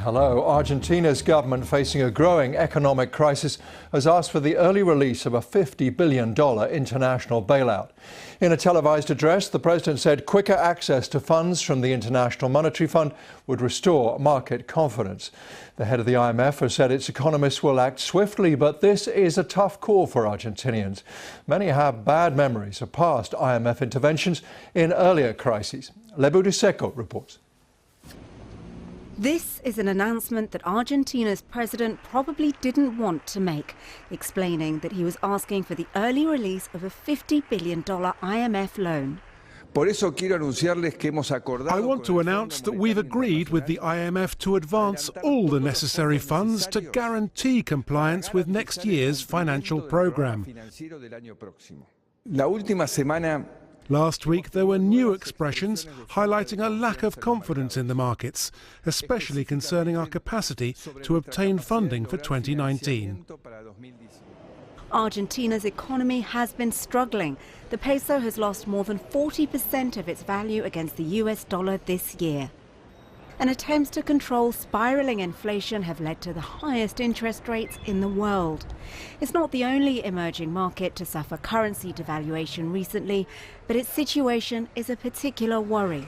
Hello. Argentina's government, facing a growing economic crisis, has asked for the early release of a $50 billion international bailout. In a televised address, the president said quicker access to funds from the International Monetary Fund would restore market confidence. The head of the IMF has said its economists will act swiftly, but this is a tough call for Argentinians. Many have bad memories of past IMF interventions in earlier crises. Lebo Diseko reports. This is an announcement that Argentina's president probably didn't want to make, explaining that he was asking for the early release of a $50 billion IMF loan. I want to announce that we've agreed with the IMF to advance all the necessary funds to guarantee compliance with next year's financial program. Last week, there were new expressions highlighting a lack of confidence in the markets, especially concerning our capacity to obtain funding for 2019. Argentina's economy has been struggling. The peso has lost more than 40% of its value against the US dollar this year. And attempts to control spiralling inflation have led to the highest interest rates in the world. It's not the only emerging market to suffer currency devaluation recently, but its situation is a particular worry.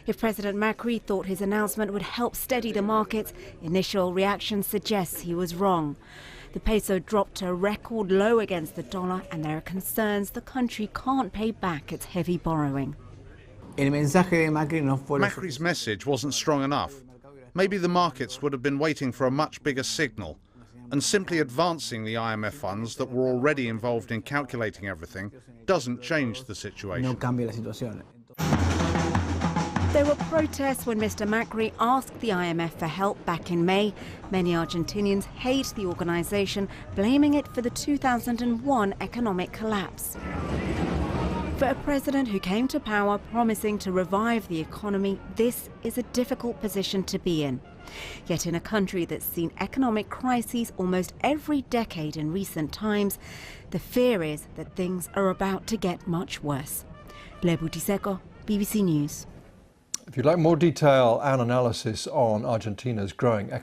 If President Macri thought his announcement would help steady the markets, initial reaction suggests he was wrong. The peso dropped to a record low against the dollar, and there are concerns the country can't pay back its heavy borrowing. Macri's message wasn't strong enough. Maybe the markets would have been waiting for a much bigger signal, and simply advancing the IMF funds that were already involved in calculating everything doesn't change the situation. There were protests when Mr. Macri asked the IMF for help back in May. Many Argentinians hate the organization, blaming it for the 2001 economic collapse. For a president who came to power promising to revive the economy, this is a difficult position to be in. Yet in a country that's seen economic crises almost every decade in recent times, the fear is that things are about to get much worse. Lebo Diseko, BBC News. If you'd like more detail and analysis on Argentina's growing